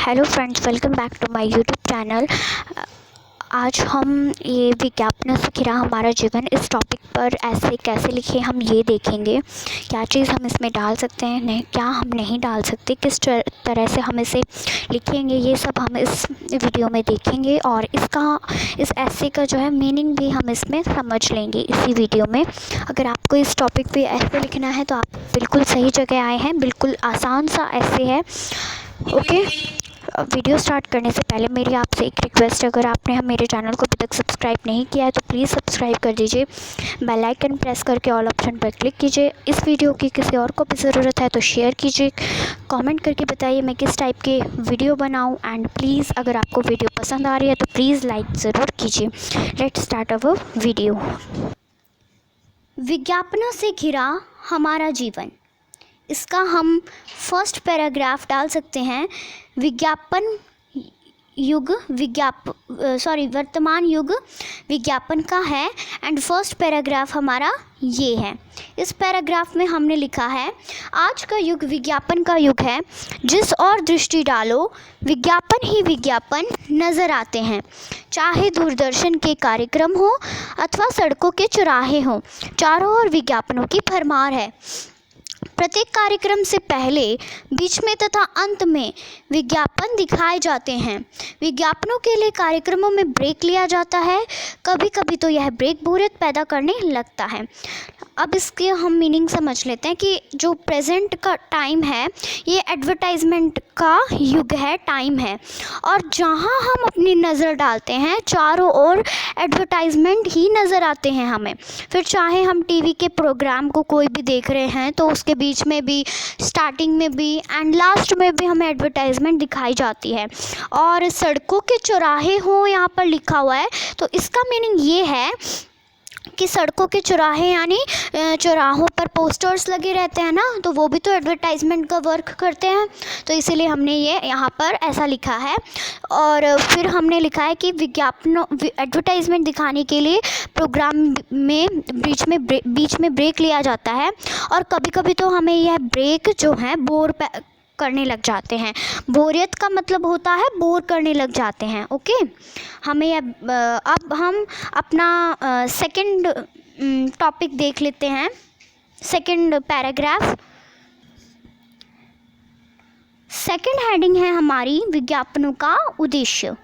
Hello friends, welcome back to my YouTube channel. आज हम ये विज्ञापनों से घिरा हमारा जीवन इस टॉपिक पर ऐसे कैसे लिखे हम ये देखेंगे। क्या चीज़ हम इसमें डाल सकते हैं, नहीं क्या हम नहीं डाल सकते, किस तरह से हम इसे लिखेंगे, ये सब हम इस वीडियो में देखेंगे। और इस ऐसे का जो है मीनिंग भी हम इसमें समझ लेंगे इसी वीडियो में। अगर आपको इस टॉपिक पे ऐसे लिखना है तो आप बिल्कुल सही जगह आए हैं। बिल्कुल आसान सा ऐसे है। ओके, वीडियो स्टार्ट करने से पहले मेरी आपसे एक रिक्वेस्ट है, अगर आपने मेरे चैनल को अभी तक सब्सक्राइब नहीं किया है तो प्लीज़ सब्सक्राइब कर दीजिए। बेल आइकन प्रेस करके ऑल ऑप्शन पर क्लिक कीजिए। इस वीडियो की किसी और को भी ज़रूरत है तो शेयर कीजिए। कमेंट करके बताइए मैं किस टाइप के वीडियो बनाऊं। एंड प्लीज़ अगर आपको वीडियो पसंद आ रही है तो प्लीज़ लाइक ज़रूर कीजिए। Let's start our video. विज्ञापनों से घिरा हमारा जीवन, इसका हम फर्स्ट पैराग्राफ डाल सकते हैं। वर्तमान युग विज्ञापन का है। एंड फर्स्ट पैराग्राफ हमारा ये है। इस पैराग्राफ में हमने लिखा है, आज का युग विज्ञापन का युग है। जिस और दृष्टि डालो विज्ञापन ही विज्ञापन नज़र आते हैं। चाहे दूरदर्शन के कार्यक्रम हो अथवा सड़कों के चौराहे हों, चारों ओर विज्ञापनों की भरमार है। प्रत्येक कार्यक्रम से पहले, बीच में तथा अंत में विज्ञापन दिखाए जाते हैं। विज्ञापनों के लिए कार्यक्रमों में ब्रेक लिया जाता है। कभी कभी तो यह ब्रेक बोरियत पैदा करने लगता है। अब इसके हम मीनिंग समझ लेते हैं कि जो प्रेजेंट का टाइम है ये एडवर्टाइजमेंट का युग है, टाइम है। और जहाँ हम अपनी नज़र डालते हैं चारों ओर एडवर्टाइजमेंट ही नज़र आते हैं हमें। फिर चाहे हम टीवी के प्रोग्राम को कोई भी देख रहे हैं तो उसके बीच में भी, स्टार्टिंग में भी एंड लास्ट में भी हमें एडवर्टाइजमेंट दिखाई जाती है। और सड़कों के चौराहे हों यहाँ पर लिखा हुआ है, तो इसका मीनिंग ये है कि सड़कों के चौराहे यानी चौराहों पर पोस्टर्स लगे रहते हैं ना, तो वो भी तो एडवर्टाइजमेंट का वर्क करते हैं। तो इसीलिए हमने ये यहाँ पर ऐसा लिखा है। और फिर हमने लिखा है कि विज्ञापनों एडवर्टाइजमेंट दिखाने के लिए प्रोग्राम में बीच में ब्रेक लिया जाता है। और कभी कभी तो हमें यह ब्रेक जो है बोर करने लग जाते हैं। बोरियत का मतलब होता है बोर करने लग जाते हैं। ओके, हमें अब हम अपना सेकंड टॉपिक देख लेते हैं। सेकंड पैराग्राफ, सेकंड हेडिंग है हमारी विज्ञापनों का उद्देश्य।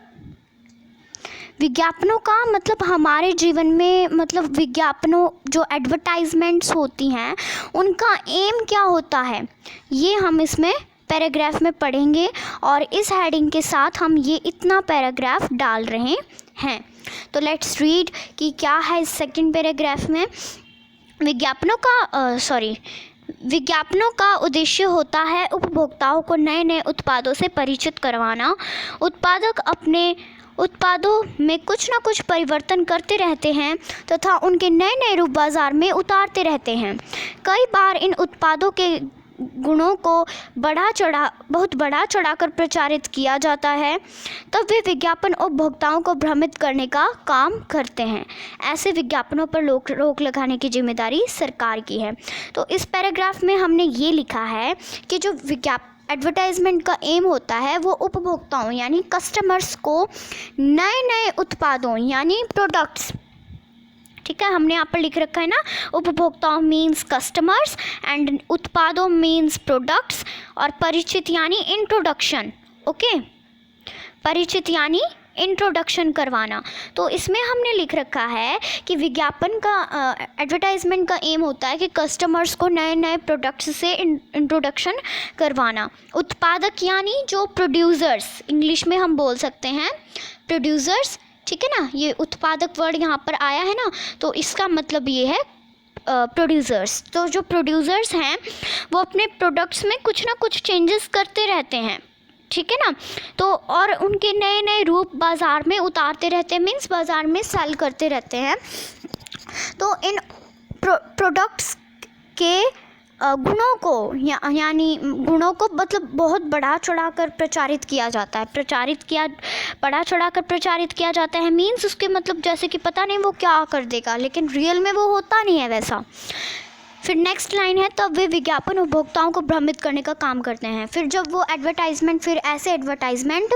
विज्ञापनों का मतलब हमारे जीवन में, मतलब विज्ञापनों जो एडवर्टाइजमेंट्स होती हैं उनका एम क्या होता है ये हम इसमें पैराग्राफ में पढ़ेंगे। और इस हेडिंग के साथ हम ये इतना पैराग्राफ डाल रहे हैं। तो लेट्स रीड कि क्या है इस सेकंड पैराग्राफ में। विज्ञापनों का उद्देश्य होता है उपभोक्ताओं को नए नए उत्पादों से परिचित करवाना। उत्पादक अपने उत्पादों में कुछ ना कुछ परिवर्तन करते रहते हैं तथा उनके नए नए रूप बाजार में उतारते रहते हैं। कई बार इन उत्पादों के गुणों को बहुत बढ़ा चढ़ाकर प्रचारित किया जाता है। तब वे विज्ञापन उपभोक्ताओं को भ्रमित करने का काम करते हैं। ऐसे विज्ञापनों पर रोक लगाने की जिम्मेदारी सरकार की है। तो इस पैराग्राफ में हमने ये लिखा है कि जो एडवर्टाइजमेंट का एम होता है वो उपभोक्ताओं यानी कस्टमर्स को नए नए उत्पादों यानी प्रोडक्ट्स, ठीक है, हमने यहाँ पर लिख रखा है ना, उपभोक्ताओं मीन्स कस्टमर्स एंड उत्पादों मीन्स प्रोडक्ट्स, और परिचित यानी इंट्रोडक्शन। ओके, परिचित यानी इंट्रोडक्शन करवाना। तो इसमें हमने लिख रखा है कि विज्ञापन का एडवर्टाइजमेंट का एम होता है कि कस्टमर्स को नए नए प्रोडक्ट्स से इंट्रोडक्शन करवाना। उत्पादक यानी जो प्रोड्यूसर्स, इंग्लिश में हम बोल सकते हैं प्रोड्यूसर्स, ठीक है ना। ये उत्पादक वर्ड यहाँ पर आया है ना, तो इसका मतलब ये है प्रोड्यूसर्स। तो जो प्रोड्यूसर्स हैं वो अपने प्रोडक्ट्स में कुछ ना कुछ चेंजेस करते रहते हैं, ठीक है ना। तो और उनके नए नए रूप बाज़ार में उतारते रहते हैं, मीन्स बाज़ार में सेल करते रहते हैं। तो इन प्रोडक्ट्स के गुणों को यानी गुणों को मतलब बहुत बढ़ा चढ़ाकर प्रचारित किया जाता है। बढ़ा चढ़ाकर प्रचारित किया जाता है मीन्स उसके मतलब जैसे कि पता नहीं वो क्या कर देगा, लेकिन रियल में वो होता नहीं है वैसा। फिर नेक्स्ट लाइन है, तब वे विज्ञापन उपभोक्ताओं को भ्रमित करने का काम करते हैं। फिर जब वो एडवर्टाइजमेंट, फिर ऐसे एडवर्टाइजमेंट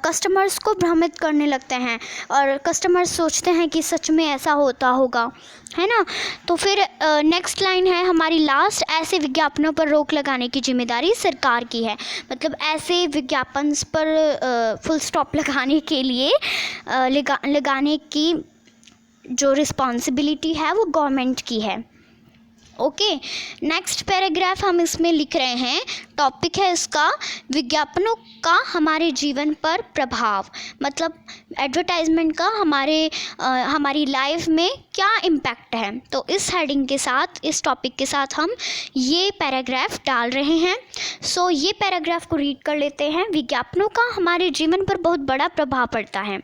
कस्टमर्स को भ्रमित करने लगते हैं और कस्टमर्स सोचते हैं कि सच में ऐसा होता होगा, है ना। तो फिर नेक्स्ट लाइन है हमारी लास्ट, ऐसे विज्ञापनों पर रोक लगाने की जिम्मेदारी सरकार की है। मतलब ऐसे विज्ञापन पर फुल स्टॉप लगाने के लिए लगाने की जो रिस्पॉन्सिबिलिटी है वो गवर्नमेंट की है। ओके, नेक्स्ट पैराग्राफ हम इसमें लिख रहे हैं, टॉपिक है इसका विज्ञापनों का हमारे जीवन पर प्रभाव। मतलब एडवर्टाइजमेंट का हमारी लाइफ में क्या इम्पैक्ट है। तो इस हेडिंग के साथ, इस टॉपिक के साथ हम ये पैराग्राफ डाल रहे हैं। सो ये पैराग्राफ को रीड कर लेते हैं। विज्ञापनों का हमारे जीवन पर बहुत बड़ा प्रभाव पड़ता है।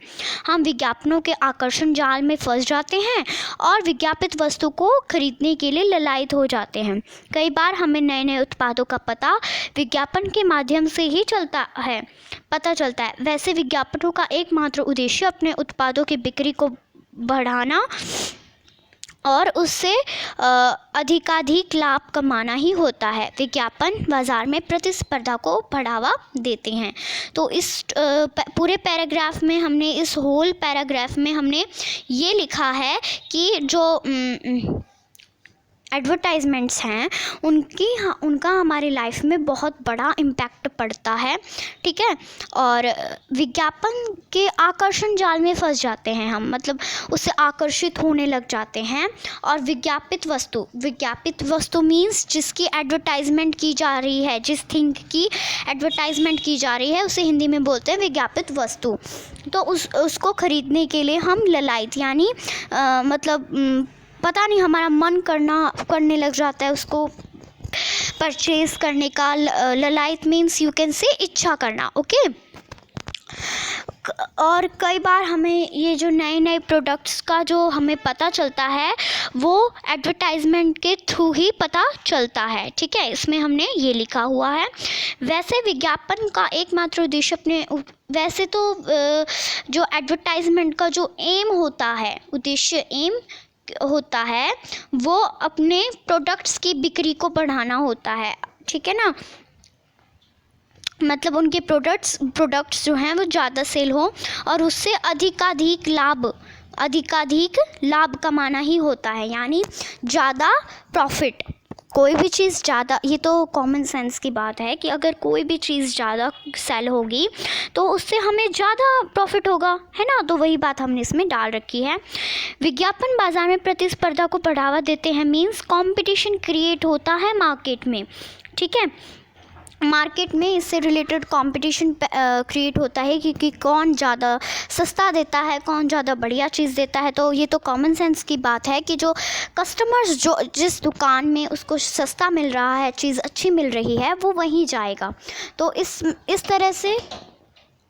हम विज्ञापनों के आकर्षण जाल में फंस जाते हैं और विज्ञापित वस्तु को खरीदने के लिए ललायत हो जाते हैं। कई बार हमें नए नए उत्पादों का पता विज्ञापन के माध्यम से ही पता चलता है। वैसे विज्ञापनों का एकमात्र उद्देश्य अपने उत्पादों की बिक्री को बढ़ाना और उससे अधिकाधिक लाभ कमाना ही होता है। विज्ञापन बाज़ार में प्रतिस्पर्धा को बढ़ावा देते हैं। तो इस पूरे पैराग्राफ में हमने, इस होल पैराग्राफ में हमने ये लिखा है कि जो एडवर्टाइजमेंट्स हैं उनका हमारी लाइफ में बहुत बड़ा इम्पैक्ट पड़ता है, ठीक है। और विज्ञापन के आकर्षण जाल में फंस जाते हैं हम, मतलब उससे आकर्षित होने लग जाते हैं। और विज्ञापित वस्तु मीन्स जिसकी एडवर्टाइजमेंट की जा रही है, जिस थिंग की एडवर्टाइजमेंट की जा रही है उसे हिंदी में बोलते हैं विज्ञापित वस्तु। तो उसको खरीदने के लिए हम ललायत, यानी पता नहीं हमारा मन करने लग जाता है उसको परचेज़ करने का। ललायत मीन्स यू कैन से इच्छा करना, ओके। और कई बार हमें ये जो नए नए प्रोडक्ट्स का जो हमें पता चलता है वो एडवर्टाइजमेंट के थ्रू ही पता चलता है, ठीक है। इसमें हमने ये लिखा हुआ है। वैसे विज्ञापन का एकमात्र उद्देश्य वैसे तो जो एडवर्टाइजमेंट का जो एम होता है, उद्देश्य एम होता है, वो अपने प्रोडक्ट्स की बिक्री को बढ़ाना होता है, ठीक है ना। मतलब उनके प्रोडक्ट्स जो हैं वो ज़्यादा सेल हो और उससे अधिकाधिक लाभ कमाना ही होता है, यानी ज़्यादा प्रॉफिट। कोई भी चीज़ ज़्यादा, ये तो कॉमन सेंस की बात है कि अगर कोई भी चीज़ ज़्यादा सेल होगी तो उससे हमें ज़्यादा प्रॉफिट होगा, है ना। तो वही बात हमने इसमें डाल रखी है। विज्ञापन बाज़ार में प्रतिस्पर्धा को बढ़ावा देते हैं, मीन्स कंपटीशन क्रिएट होता है मार्केट में, ठीक है। मार्केट में इससे रिलेटेड कंपटीशन क्रिएट होता है कि कौन ज़्यादा सस्ता देता है, कौन ज़्यादा बढ़िया चीज़ देता है। तो ये तो कॉमन सेंस की बात है कि जो कस्टमर्स जो जिस दुकान में उसको सस्ता मिल रहा है, चीज़ अच्छी मिल रही है, वो वहीं जाएगा। तो इस तरह से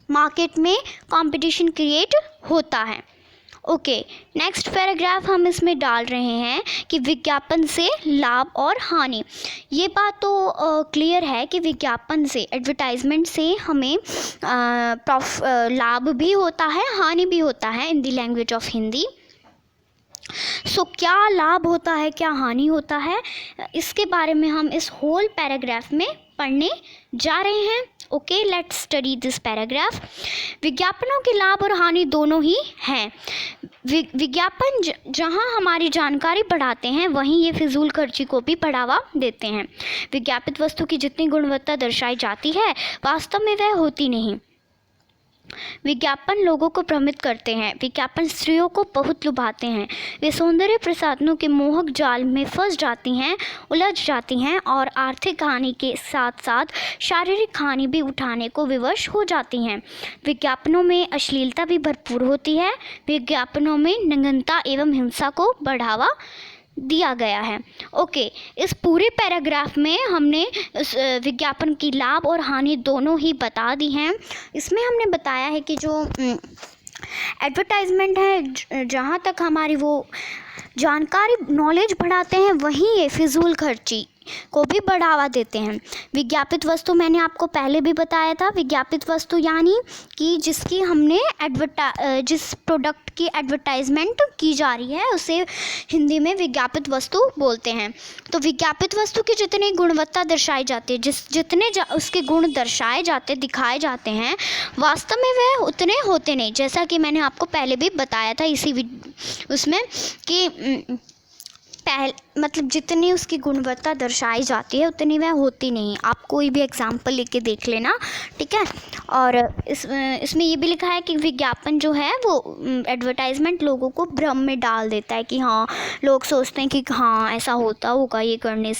मार्केट में कंपटीशन क्रिएट होता है। ओके, नेक्स्ट पैराग्राफ हम इसमें डाल रहे हैं कि विज्ञापन से लाभ और हानि। ये बात तो क्लियर है कि विज्ञापन से, एडवर्टाइजमेंट से हमें लाभ भी होता है, हानि भी होता है in the language of Hindi. So क्या लाभ होता है, क्या हानि होता है, इसके बारे में हम इस होल पैराग्राफ में पढ़ने जा रहे हैं। Okay, let's study this paragraph. विज्ञापनों के लाभ और हानि दोनों ही हैं। विज्ञापन जहां हमारी जानकारी बढ़ाते हैं वहीं ये फिजूल खर्ची को भी बढ़ावा देते हैं। विज्ञापित वस्तु की जितनी गुणवत्ता दर्शाई जाती है वास्तव में वह होती नहीं। विज्ञापन लोगों को भ्रमित करते हैं। विज्ञापन स्त्रियों को बहुत लुभाते हैं। वे सौंदर्य प्रसाधनों के मोहक जाल में फंस जाती हैं, उलझ जाती हैं और आर्थिक हानि के साथ साथ शारीरिक हानि भी उठाने को विवश हो जाती हैं। विज्ञापनों में अश्लीलता भी भरपूर होती है। विज्ञापनों में नग्नता एवं हिंसा को बढ़ावा दिया गया है। ओके, इस पूरे पैराग्राफ में हमने विज्ञापन की लाभ और हानि दोनों ही बता दी हैं। इसमें हमने बताया है कि जो एडवर्टाइजमेंट है, जहाँ तक हमारी वो जानकारी, नॉलेज बढ़ाते हैं, वहीं ये फिजूल खर्ची को भी बढ़ावा देते हैं। विज्ञापित वस्तु मैंने आपको पहले भी बताया था। विज्ञापित वस्तु यानी कि जिसकी हमने जिस प्रोडक्ट की एडवर्टाइजमेंट की जा रही है उसे हिंदी में विज्ञापित वस्तु बोलते हैं। तो विज्ञापित वस्तु की जितनी गुणवत्ता दर्शाई जाती है, जितने उसके गुण दर्शाए जाते, दिखाए जाते हैं, वास्तव में वह उतने होते नहीं। जैसा कि मैंने आपको पहले भी बताया था इसी उसमें कि मतलब जितनी उसकी गुणवत्ता दर्शाई जाती है उतनी वह होती नहीं। आप कोई भी एग्जाम्पल लेके देख लेना, ठीक है। और इसमें ये भी लिखा है कि विज्ञापन जो है वो एडवर्टाइजमेंट लोगों को भ्रम में डाल देता है कि हाँ, लोग सोचते हैं कि हाँ ऐसा होता होगा ये करने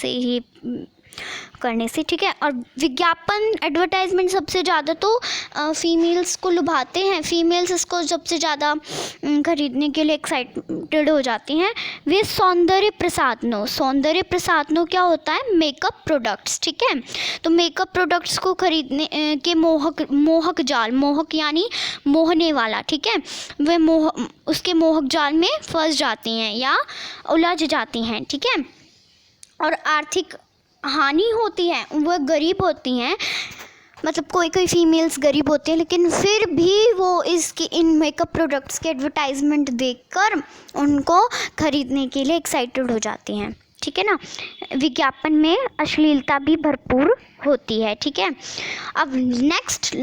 से, ठीक है। और विज्ञापन एडवर्टाइजमेंट सबसे ज़्यादा तो फीमेल्स को लुभाते हैं। फीमेल्स इसको सबसे ज़्यादा खरीदने के लिए एक्साइटेड हो जाती हैं। वे सौंदर्य प्रसाधनों क्या होता है? मेकअप प्रोडक्ट्स, ठीक है। तो मेकअप प्रोडक्ट्स को खरीदने के मोहक जाल, मोहक यानी मोहने वाला, ठीक है। वे उसके मोहक जाल में फंस जाती हैं या उलझ जाती हैं, ठीक है। और आर्थिक हानि होती है, वह गरीब होती हैं, मतलब कोई फीमेल्स गरीब होती हैं, लेकिन फिर भी वो इन मेकअप प्रोडक्ट्स के एडवर्टाइजमेंट देखकर उनको खरीदने के लिए एक्साइटेड हो जाती हैं, ठीक है ना। विज्ञापन में अश्लीलता भी भरपूर होती है, ठीक है। अब नेक्स्ट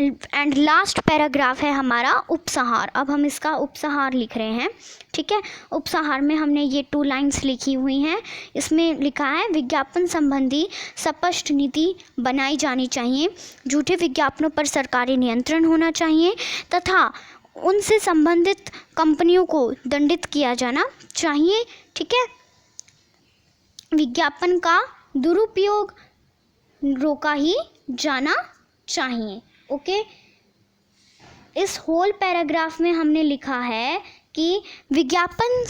एंड लास्ट पैराग्राफ है हमारा उपसंहार। अब हम इसका उपसंहार लिख रहे हैं, ठीक है। उपसंहार में हमने ये 2 लाइन्स लिखी हुई हैं। इसमें लिखा है विज्ञापन संबंधी स्पष्ट नीति बनाई जानी चाहिए, झूठे विज्ञापनों पर सरकारी नियंत्रण होना चाहिए तथा उनसे संबंधित कंपनियों को दंडित किया जाना चाहिए, ठीक है। विज्ञापन का दुरुपयोग रोका ही जाना चाहिए, ओके। इस होल पैराग्राफ में हमने लिखा है कि विज्ञापन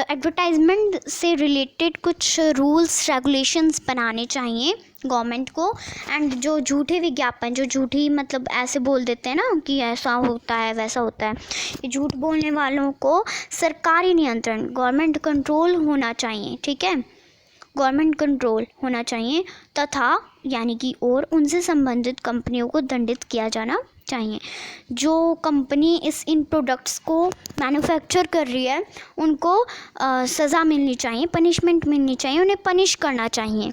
एडवर्टाइजमेंट से रिलेटेड कुछ रूल्स रेगुलेशंस बनाने चाहिए गवर्नमेंट को। एंड जो झूठे विज्ञापन, जो झूठी मतलब ऐसे बोल देते हैं ना कि ऐसा होता है वैसा होता है, ये झूठ बोलने वालों को सरकारी नियंत्रण, गवर्नमेंट कंट्रोल होना चाहिए, ठीक है। गवर्नमेंट कंट्रोल होना चाहिए तथा यानी कि और उनसे संबंधित कंपनियों को दंडित किया जाना चाहिए। जो कंपनी इन प्रोडक्ट्स को मैन्युफैक्चर कर रही है उनको सज़ा मिलनी चाहिए, पनिशमेंट मिलनी चाहिए, उन्हें पनिश करना चाहिए।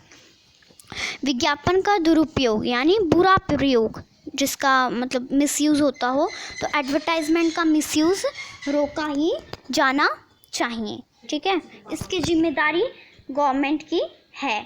विज्ञापन का दुरुपयोग यानी बुरा प्रयोग, जिसका मतलब मिसयूज़ होता हो, तो एडवर्टाइजमेंट का मिसयूज़ रोका ही जाना चाहिए, ठीक है। इसकी जिम्मेदारी गवर्नमेंट की है।